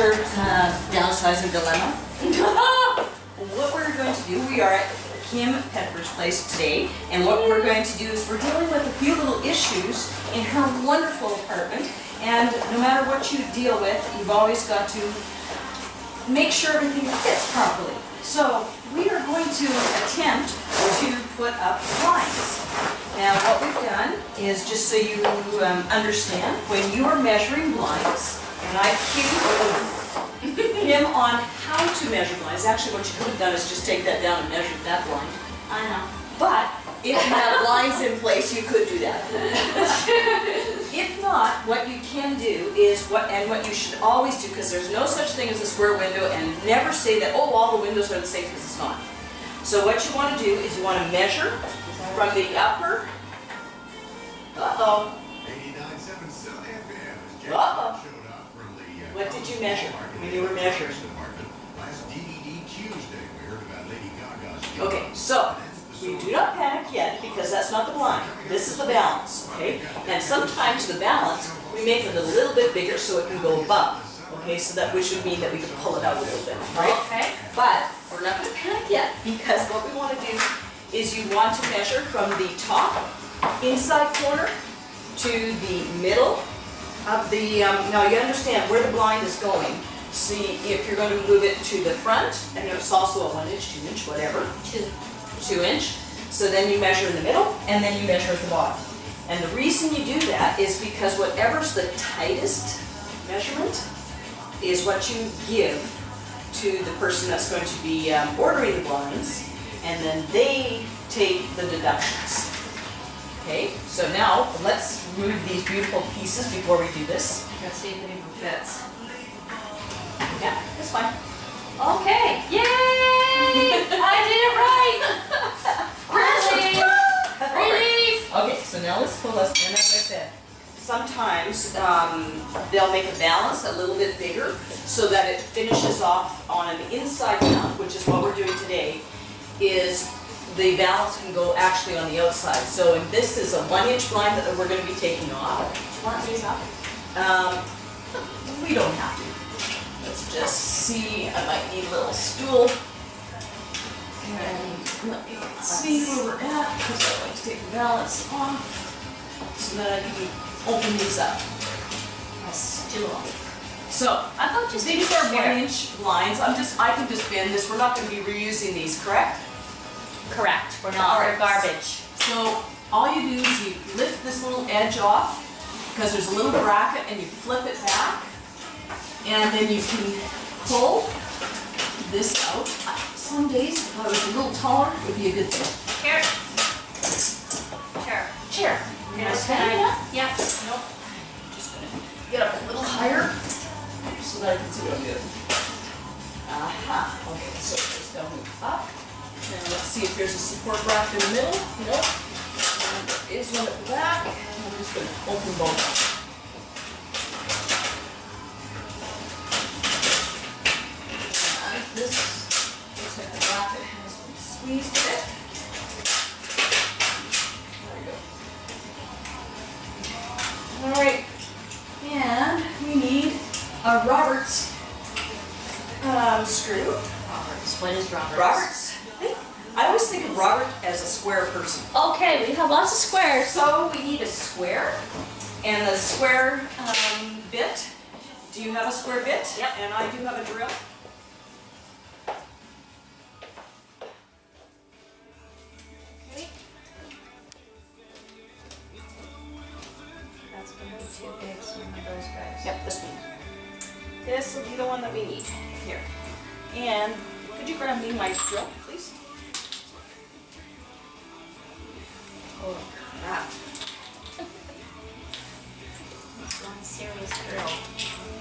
another downsizing dilemma. What we're going to do, we are at Kim Pepper's place today, and what we're going to do is we're dealing with a few little issues in her wonderful apartment, and no matter what you deal with, you've always got to make sure everything fits properly. So we are going to attempt to put up blinds. Now what we've done is, just so you understand, when you are measuring blinds, and I cued him on how to measure blinds. Actually, what you could have done is just take that down and measure that blind. I know. But if you have blinds in place, you could do that. If not, what you can do is, what you should always do, because there's no such thing as a square window, and never say that, oh, all the windows are the same, because it's not. So what you want to do is you want to measure from the upper, What did you measure when you were measuring? Okay, so we do not panic yet, because that's not the blind. This is the balance, okay? And sometimes the balance, we make it a little bit bigger so it can go above, okay? So that which would mean that we can pull it out a little bit, right? Okay. But we're not going to panic yet, because what we want to do is you want to measure from the top inside corner to the middle of the, now you understand where the blind is going. See, if you're going to move it to the front, and it's also a 1 inch, 2 inch, whatever. 2 inch. So then you measure in the middle, and then you measure at the bottom. And the reason you do that is because whatever's the tightest measurement is what you give to the person that's going to be ordering the blinds, and then they take the deductions. Okay, so now let's move these beautiful pieces before we do this. Let's see if it even fits. Yeah, that's fine. Okay. Yay! I did it right! Relief! Relief! Okay, so now let's pull us, and as I said, sometimes they'll make a balance a little bit bigger so that it finishes off on an inside mount, which is what we're doing today, is the balance can go actually on the outside. So if this is a 1 inch blind that we're going to be taking off. Do you want these up? We don't have to. Let's just see, I might need a little stool. And let me see where we're at, because I like to take the balance off so that I can open these up. A stool. So, I thought just these are 1 inch blinds. I can just bend this. We're not going to be reusing these, correct? Correct. We're not. They're garbage. So all you do is you lift this little edge off, because there's a little bracket, and you flip it back, and then you can pull this out. Some days, if I was a little taller, it would be a good thing. Chair. Chair. Chair. You're gonna stand up? Yeah. Nope. I'm just going to get up a little higher so that I can see what I'm doing. Aha. Okay, so just going up. And let's see if there's a support rack in the middle. Nope. And there is one at the back. I'm just going to open both up. And this looks like the bracket has been squeezed a bit. There we go. Alright. And we need a Roberts screw. Roberts. What is Roberts? Roberts. I always think of Robert as a square person. Okay, we have lots of squares. So we need a square, and the square bit. Do you have a square bit? Yep. And I do have a drill. Okay. That's going to be too big, so one of those guys. Yep, this one. This will be the one that we need. Here. And could you grab me my drill, please? Oh, crap. This one serious girl.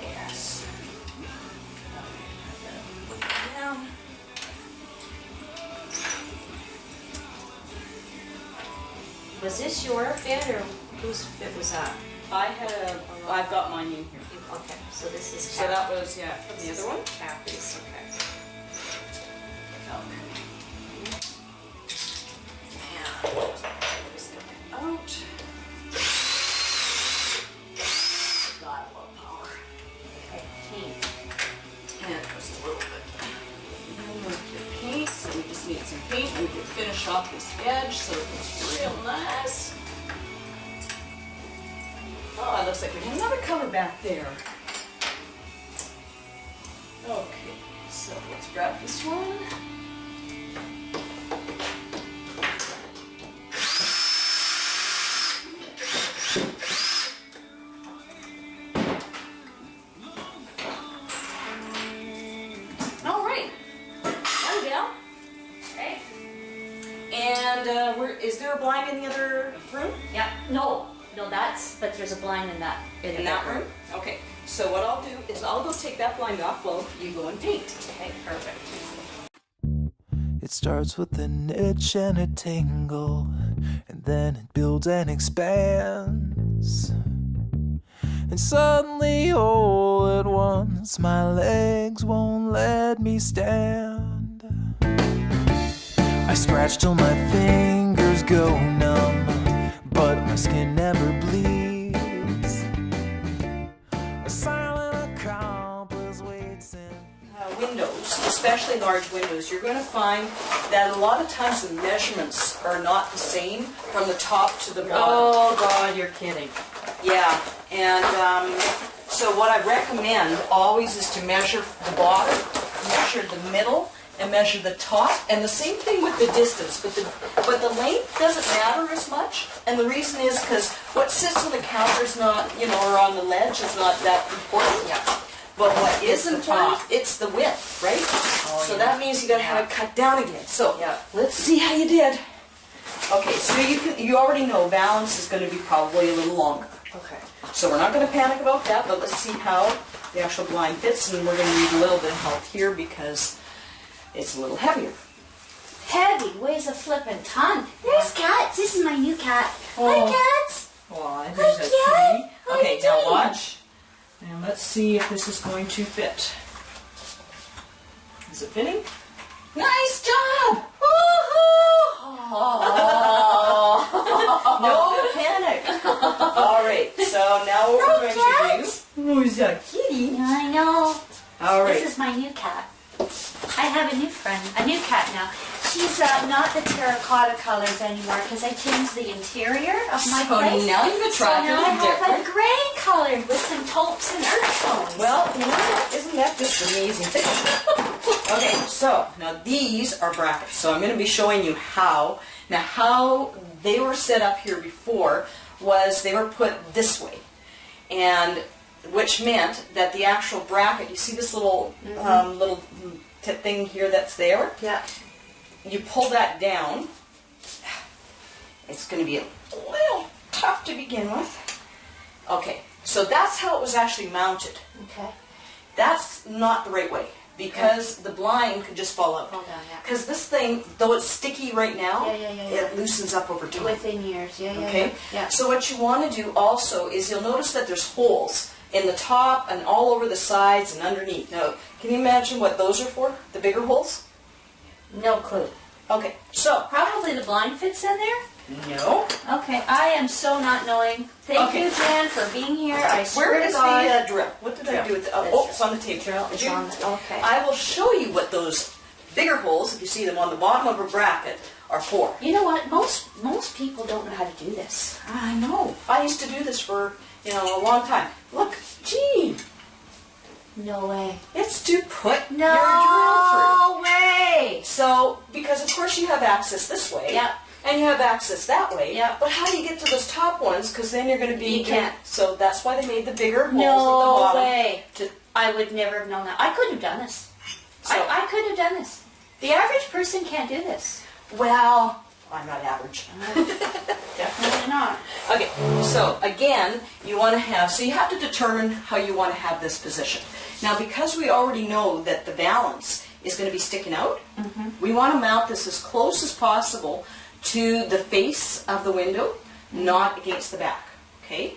Yes. Put that down. Was this your bed or whose bed was that? I've got mine in here. Okay, so this is So that was, yeah, from the other one. Kathy's, okay. Out. God, I love power. Okay. finish off this edge so it's real nice. Oh, it looks like we have another color back there. Okay, so let's grab this one. All right, one down. Okay. And is there a blind in the other room? Yeah. No, but there's a blind in that. In that room? Okay. So what I'll do is I'll go take that blind off while you go and paint. Okay, perfect. It starts with an itch and a tingle, and then it builds and expands. And suddenly, all at once, my legs won't let me stand. I scratch till my fingers go numb, but my skin never bleeds. A silent accomplice waits in Windows, especially large windows, you're going to find that a lot of times the measurements are not the same from the top to the bottom. Oh God, you're kidding. Yeah, and so what I recommend always is to measure the bottom, measure the middle, and measure the top, and the same thing with the distance, but the length doesn't matter as much, and the reason is because what sits on the counter is not, or on the ledge is not that important. Yeah. But what is the important, top. it's the width, right? Oh, So yeah. that means you got to have it cut down again. So Yeah. let's see how you did. Okay, so you already know balance is going to be probably a little longer. Okay. So we're not going to panic about that, but let's see how the actual blind fits, and we're going to need a little bit of help here because it's a little heavier. Heavy, weighs a flippin' ton. There's cats. This is my new cat. Oh. Hi, cats. Well, there's a kitty. How Okay, you now doing? watch, and let's see if this is going to fit. Is it fitting? Nice job! No panic. All right, so now what we're going to do... Oh, is that kitty? I know. All right. This is my new cat. I have a new friend, a new cat now. She's not the terracotta colors anymore because I changed the interior of my So place. now you've So attracted now I a have different... a gray color with some taupes and earth tones. Well, you know what? Isn't that just amazing? Okay, so now these are brackets. So I'm going to be showing you how. Now how they were set up here before was they were put this way, and which meant that the actual bracket. You see this little little tip thing here that's there? Yeah. You pull that down. It's going to be a little tough to begin with. Okay, so that's how it was actually mounted. Okay. That's not the right way because the blind could just fall out. Fall down, yeah. Because this thing, though it's sticky right now, Yeah. it loosens up over time. Within years, yeah. Okay? Yeah. So what you want to do also is you'll notice that there's holes in the top and all over the sides and underneath. Now, can you imagine what those are for? The bigger holes? No clue. Okay, so, Probably the blind fits in there. no. Okay, I am so not knowing. Thank Okay. you, Jan, for being here. I swear Where to is God. the drill? What did I do with the... Oh, it's on the table. Drill Did is you- on the- okay. I will show you what those bigger holes, if you see them on the bottom of a bracket, are for. You know what? Most people don't know how to do this. I know. I used to do this for, a long time. Look, gee, No way. it's to put your drill No way. through. So, because of course you have access this way. Yeah. And you have access that way. Yeah. But how do you get to those top ones? Because then you're going to be... You can't. So that's why they made the bigger holes at the No bottom. way. To, I would never have known that. I couldn't have done this. So- I couldn't have done this. The average person can't do this. well, I'm not average. Definitely not. Okay, so again, you want to have, so you have to determine how you want to have this position. Now, because we already know that the balance is going to be sticking out, we want to mount this as close as possible to the face of the window, not against the back, okay?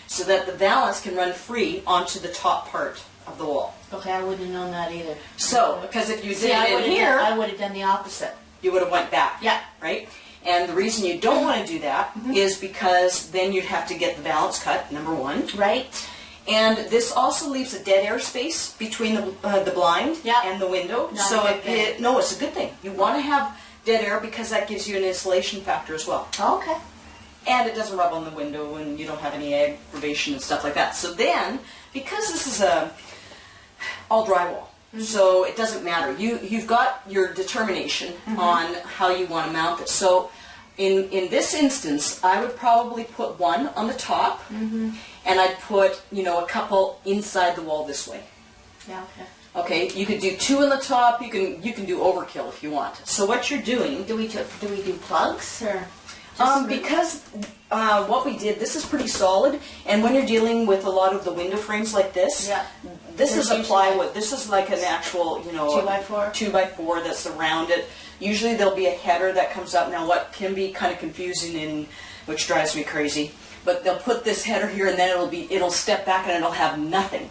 So that the balance can run free onto the top part of the wall. Okay, I wouldn't have known that either. So, because if you See, did I it would in have here, I would have done the opposite. you would have went back. Yeah. Right? And the reason you don't want to do that is because then you'd have to get the balance cut, number one. Right? And this also leaves a dead air space between the blind Yeah. and the window. Not so a good thing. no, it's a good thing. You want to have dead air because that gives you an insulation factor as well. Okay. And it doesn't rub on the window and you don't have any aggravation and stuff like that. So then, because this is all drywall, so it doesn't matter. You've got your determination on how you want to mount it. So in this instance, I would probably put one on the top, and I'd put, you know, a couple inside the wall this way. Yeah, okay. Okay, you could do 2 on the top. You can do overkill if you want. So what you're doing, Do we do plugs or? because what we did, this is pretty solid, and when you're dealing with a lot of the window frames like this, Yeah. this is a There's plywood. This is like an actual, you know, 2x4? 2x4 that's around it. Usually there'll be a header that comes up. Now what can be kind of confusing, which drives me crazy, but they'll put this header here and then it'll step back and it'll have nothing.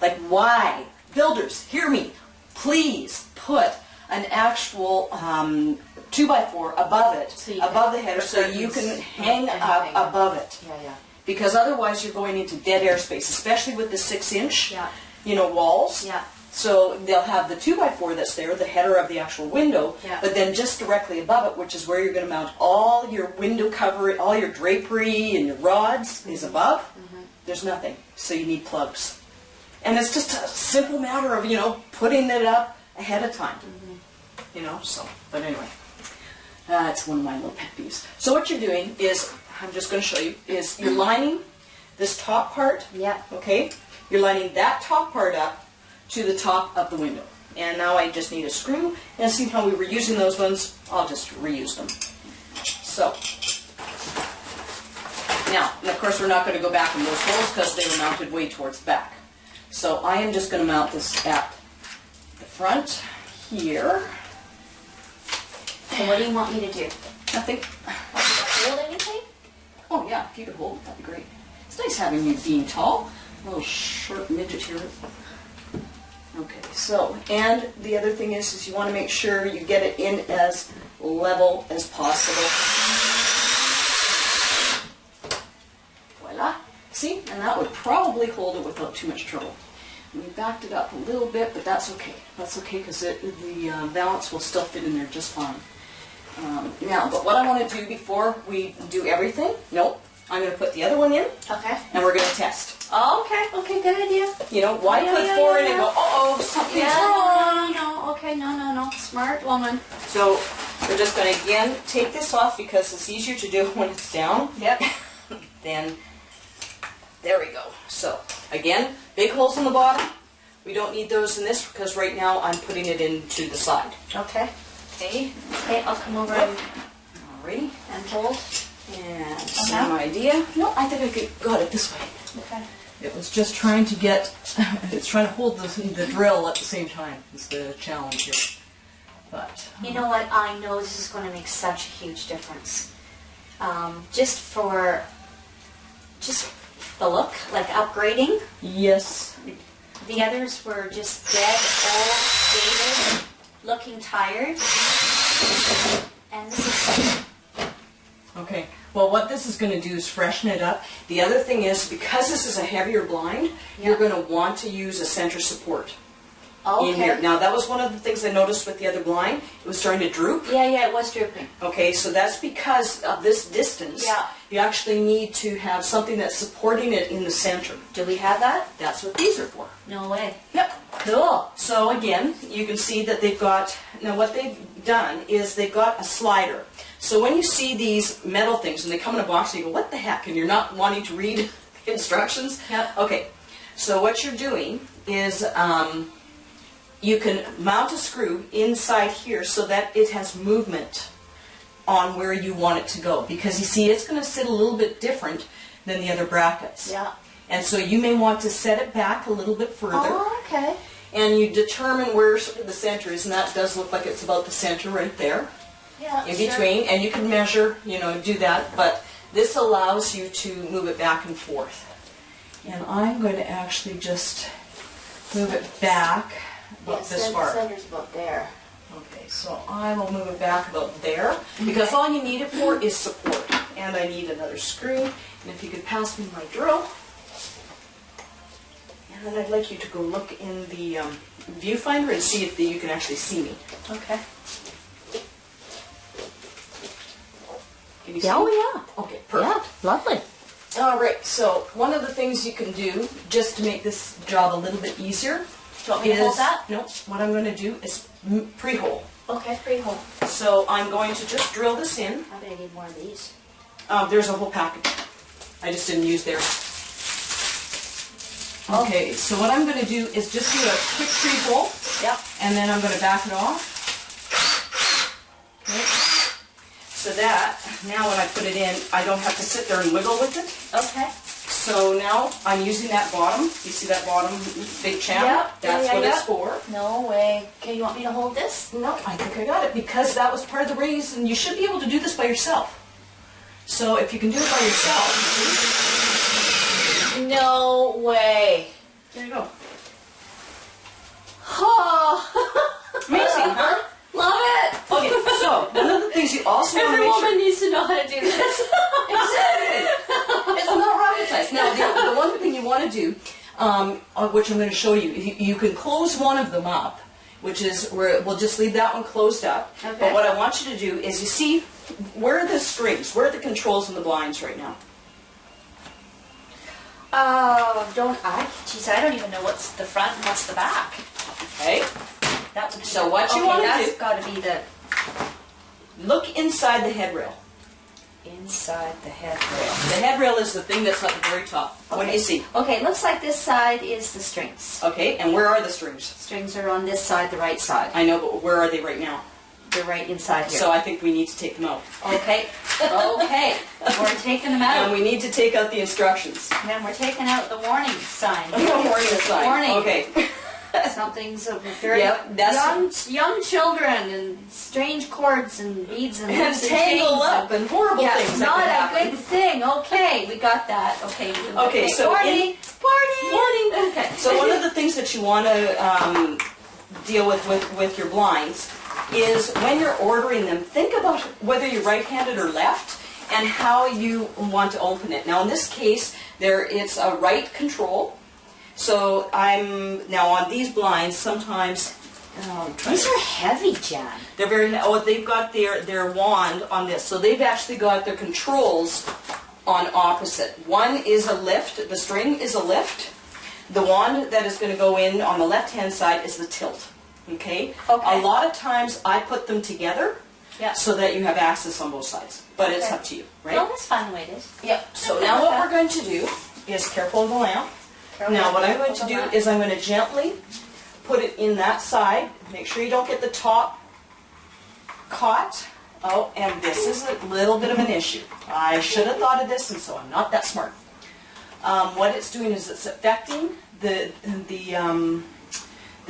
Like, why? Builders, hear me. Please put an actual 2x4 above it, So you above can- the header, for so you curtains, can hang up anything. above it. Yeah, yeah. Because otherwise you're going into dead airspace, especially with the 6-inch, Yeah. you know, walls. Yeah. So they'll have the 2x4 that's there, the header of the actual window, Yeah. but then just directly above it, which is where you're going to mount all your window cover, all your drapery and your rods is above. There's nothing, so you need plugs. And it's just a simple matter of, you know, putting it up ahead of time. You know, so, but anyway, that's one of my little pet peeves. So what you're doing is, I'm just going to show you, is you're lining this top part, Yeah. okay? You're lining that top part up to the top of the window. And now I just need a screw, and see how we were using those ones, I'll just reuse them. So, now, and of course we're not going to go back in those holes because they were mounted way towards the back. So I am just going to mount this at the front here. So what do you want me to do? Nothing. Hold anything? Oh yeah, if you could hold it, that'd be great. It's nice having you being tall. A little short midget here. Okay, so, and the other thing is you want to make sure you get it in as level as possible. Voila. See, and that would probably hold it without too much trouble. We backed it up a little bit, but that's okay. That's okay because the balance will still fit in there just fine. Now, but what I want to do before we do everything, nope, I'm going to put the other one in, Okay. and we're going to test. Oh, okay. Okay, good idea. You know, why Yeah, put yeah, 4 yeah, in and yeah. go, uh-oh, something's Yeah, wrong? no. Okay, no. Smart woman. So we're just going to, again, take this off because it's easier to do when it's down. Yep. Then, there we go. So, again, big holes in the bottom. We don't need those in this because right now I'm putting it into the side. Okay. Okay, Okay, I'll come over and alrighty. hold. And same idea. No, I think I got it this way. Okay. It was just trying to get, it's trying to hold the drill at the same time is the challenge here. But, You know what? I know this is going to make such a huge difference. Just the look, like upgrading. yes. The others were just dead, old, dated, looking tired. And this is Okay, well what this is going to do is freshen it up. The other thing is, because this is a heavier blind, you're going to want to use a center support in here. okay. Now that was one of the things I noticed with the other blind. It was starting to droop. Yeah, it was drooping. Okay, so that's because of this distance. Yeah. You actually need to have something that's supporting it in the center. Do we have that? That's what these are for. No way. Yep. Cool. So again, you can see that they've got, now what they've done is they've got a slider. So when you see these metal things and they come in a box and you go, what the heck, and you're not wanting to read the instructions? Yep. Okay, so what you're doing is you can mount a screw inside here so that it has movement on where you want it to go. Because you see, it's going to sit a little bit different than the other brackets. Yeah. And so you may want to set it back a little bit further. Oh, okay. And you determine where the center is, and that does look like it's about the center right there, Yeah. in sure. between. And you can measure, you know, do that, but this allows you to move it back and forth. And I'm going to actually just move it back about this far. Center's about there. Okay, so I will move it back about there, because all you need it for is support. And I need another screw, and if you could pass me my drill. And then I'd like you to go look in the viewfinder and see if you can actually see me. Okay. Can you see? Oh, yeah. Okay, perfect. Yeah, lovely. All right, so one of the things you can do just to make this job a little bit easier Do you want me to hold that? no, what I'm going to do is pre-hole. Okay, pre-hole. So I'm going to just drill this in. I'm going to need more of these. There's a whole package. I just didn't use theirs. Okay, so what I'm going to do is just do a quick pre-hole. Yep. And then I'm going to back it off. Okay. So that, now when I put it in, I don't have to sit there and wiggle with it. Okay. So now I'm using that bottom. You see that bottom big channel? Yep. That's what it's for. No way. Okay, you want me to hold this? No, I think I got it because that was part of the reason. You should be able to do this by yourself. So if you can do it by yourself, No way. there you go. Oh, Amazing, huh? love it. Okay, so one of the things you also want to Every make sure... woman needs to know how to do this. Exactly. It's not rocket science. Now, the one thing you want to do, which I'm going to show you, you can close one of them up, which is where we'll just leave that one closed up. Okay. But what I want you to do is, you see, where are the strings? Where are the controls and the blinds right now? Geez, I don't even know what's the front and what's the back. Okay. That would be So what you want to that's do- got to be the Look inside the headrail. inside the headrail. The headrail is the thing that's at the very top. What do you see? Okay, it looks like this side is the strings. Okay, and where are the strings? Strings are on this side, the right side. I know, but where are they right now? They're right inside here. So I think we need to take them out. Okay, okay. We're taking them out. And we need to take out the instructions. And then we're taking out the warning sign. Warning sign. Warning. Okay. Something's a very Yep, that's- young children and strange cords and beads and And loops and tangle chains up and horrible yeah, things that not can a happen. good thing. Okay, we got that. Okay. Okay, so warning. Warning. Okay. So one of the things that you want to deal with your blinds is when you're ordering them, think about whether you're right-handed or left and how you want to open it. Now in this case, it's a right control. So I'm now on these blinds. Sometimes These are heavy, Jan. they're very. Oh, they've got their wand on this. So they've actually got their controls on opposite. One is a lift. The string is a lift. The wand that is going to go in on the left-hand side is the tilt. Okay. Okay. A lot of times I put them together. Yeah. So that you have access on both sides. But it's Okay. up to you, right? No, that's fine the way it is. Yep. So Okay, now with what that. we're going to do is careful of the lamp. Careful Now what I'm of going the to do lamp. is I'm going to gently put it in that side. Make sure you don't get the top caught. Oh, and this is a little bit of an issue. I should have thought of this, and so I'm not that smart. What it's doing is it's affecting the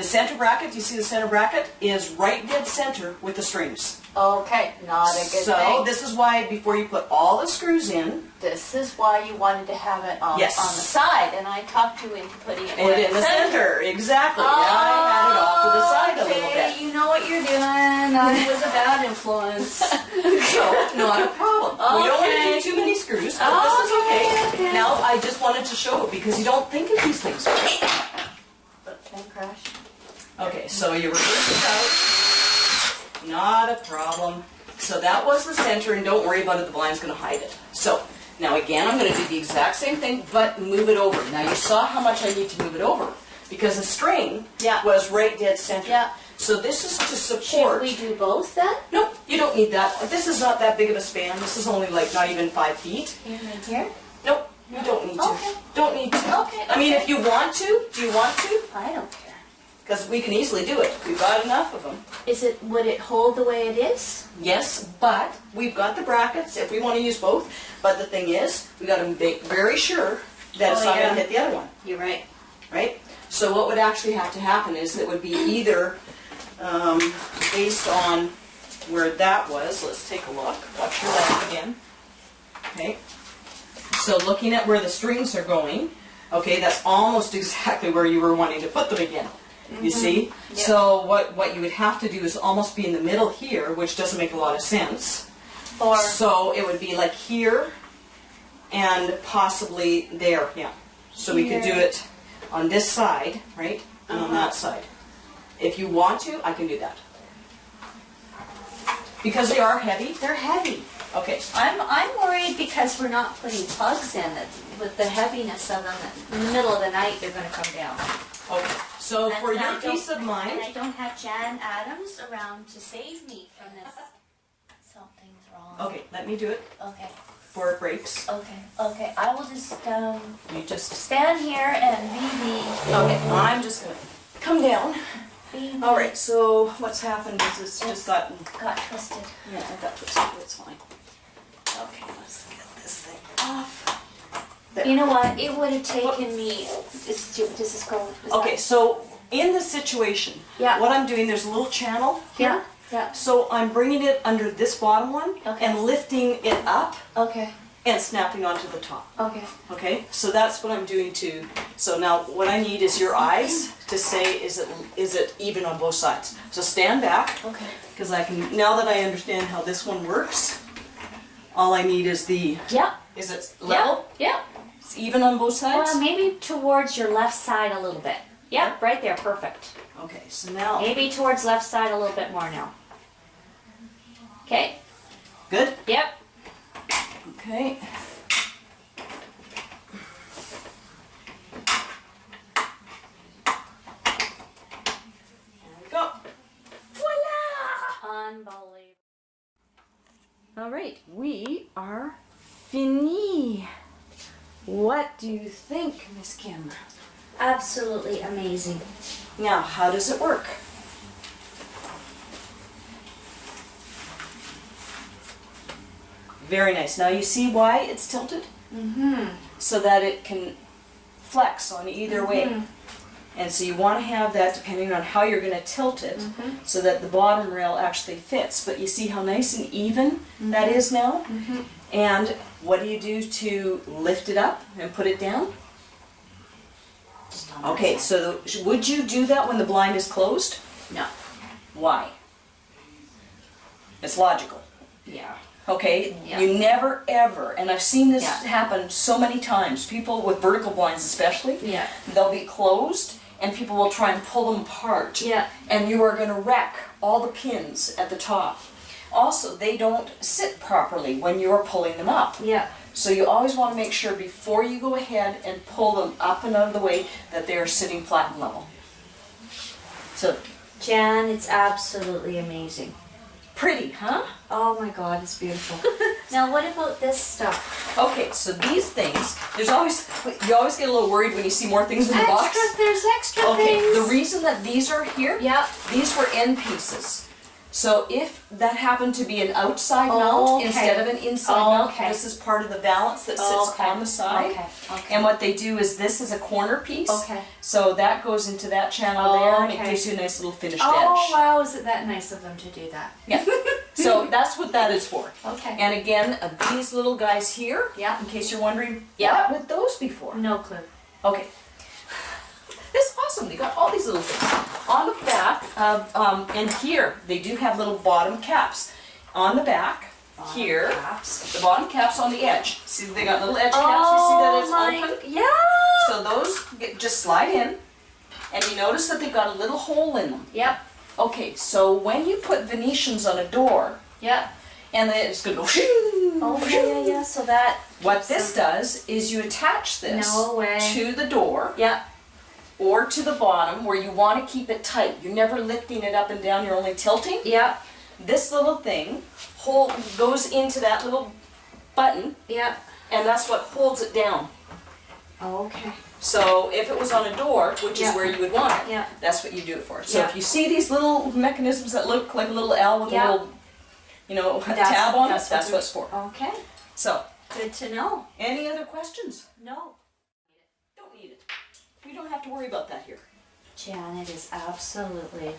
center bracket. You see the center bracket is right dead center with the strings. Okay, not a good So thing. this is why before you put all the screws in, This is why you wanted to have it on, Yes. on the side, and I talked you into putting it and in the center, exactly. Oh, I had it off to the side a little okay, bit. you know what you're doing. I was a bad influence. So, not a problem. We don't want to Okay. do too many screws, but this is okay. Okay. Now, I just wanted to show it because you don't think of these things. Then crash. Okay, so you reverse this out. Not a problem. So that was the center, and don't worry about it, the blind's going to hide it. So, now again, I'm going to do the exact same thing, but move it over. Now you saw how much I need to move it over, because the string Yeah. was right dead center. Yeah. So this is to Should support. we do both then? Nope, you don't need that. This is not that big of a span. This is only like not even 5 feet. Here and here? Nope, you don't need to. Okay. Don't need to. Okay, I mean, okay. if you want to, do you want to? I don't care. Because we can easily do it. We've got enough of them. Would it hold the way it is? Yes, but we've got the brackets if we want to use both. But the thing is, we got to make very sure that it's Oh, not going yeah. to hit the other one, You're right. right? So what would actually have to happen is it would be either based on where that was. Let's take a look. Watch your lamp again. Okay. So looking at where the strings are going, okay, that's almost exactly where you were wanting to put them again. You see? Yep. So what you would have to do is almost be in the middle here, which doesn't make a lot of sense. Or So it would be like here and possibly there, yeah. So we could do Here. it on this side, right? And on that side. If you want to, I can do that. Because they are heavy, they're heavy. Okay. I'm worried because we're not putting plugs in it with the heaviness of them. In the middle of the night, they're going to come down. Okay. So for And I your don't- peace of mind, And I don't have Jan Addams around to save me from this. Something's wrong. okay, let me do it Okay. before it breaks. Okay. I will just You just. stand here and Okay. I'm just gonna come down. be All right. So what's happened is it's just gotten. got twisted. Yeah, I got twisted. It's fine. Okay. Let's get this thing off. There. You know what? It would have taken me. Does this go? is Okay. that- So in this situation, Yeah. what I'm doing, there's a little channel here. Yeah. Yeah. So I'm bringing it under this bottom one Okay. and lifting it up Okay. and snapping onto the top. Okay. Okay, so that's what I'm doing too. So now what I need is your eyes to say, is it even on both sides? So stand back, Okay. because I can, now that I understand how this one works, all I need is Yeah. is it level? Yeah. It's even on both sides? Well, maybe towards your left side a little bit. Yep, right there, perfect. Okay, so now, Maybe towards left side a little bit more now. Okay. good? Yep. Okay. There we go. Voila! Unbelievable. All right, we are fini. What do you think, Miss Kim? Absolutely amazing. Now, how does it work? Very nice. Now you see why it's tilted? Mm-hmm. So that it can flex on either way. And so you want to have that depending on how you're going to tilt it so that the bottom rail actually fits. But you see how nice and even that is now? And what do you do to lift it up and put it down? Just on that Okay, side. so would you do that when the blind is closed? No. Why? It's logical. Yeah. Okay, Yeah. you never ever, and I've seen this Yeah. happen so many times, people with vertical blinds especially, Yeah. they'll be closed and people will try and pull them apart. Yeah. And you are going to wreck all the pins at the top. Also, they don't sit properly when you're pulling them up. Yeah. So you always want to make sure before you go ahead and pull them up and out of the way that they are sitting flat and level. So, Jan, it's absolutely amazing. pretty, huh? Oh my God, it's beautiful. Now, what about this stuff? Okay, so these things, you always get a little worried when you see more things in the box. There's extra Okay, things. the reason that these are here, Yep. these were end pieces. So if that happened to be an outside Oh, mount okay. instead of an inside Oh, mount, okay. this is part of the valance that sits Okay. on the side. Okay. Okay. And what they do is this is a corner piece. Okay. So that goes into that channel Oh, there and it okay. gives you a nice little finished Oh edge. wow, is it that nice of them to do that? Yeah. So that's what that is for. Okay. And again, these little guys here, Yeah. in case you're wondering, Yeah. what would those be for? No clue. Okay. This is awesome. They got all these little things. On the back, and here, they do have little bottom caps. On the back, here, Caps. the bottom cap's on the edge. See, they got little edge caps. You see that it's open? Yeah. So those just slide in, and you notice that they've got a little hole in them. Yep. Okay, so when you put Venetians on a door, Yep. and then it's going to go Oh yeah. So that. what this does is you attach this No way. to the door Yep. or to the bottom where you want to keep it tight. You're never lifting it up and down, you're only tilting. Yep. This little thing goes into that little button, Yep. and that's what holds it down. Okay. So if it was on a door, which Yeah. is where you would want it, Yeah. that's what you do it for. So Yeah. if you see these little mechanisms that look like a little L with Yeah. a little, tab on it, that's what what it's for. Okay. So, Good to know. any other questions? No. Don't need it. We don't have to worry about that here. Jan, it is absolutely.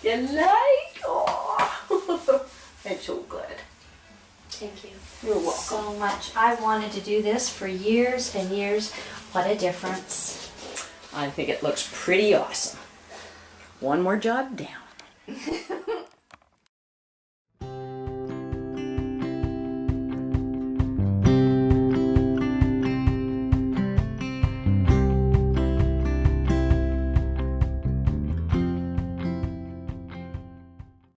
You like? Oh, I'm so glad. Thank you. You're welcome. So much. I wanted to do this for years and years. What a difference. I think it looks pretty awesome. One more job down.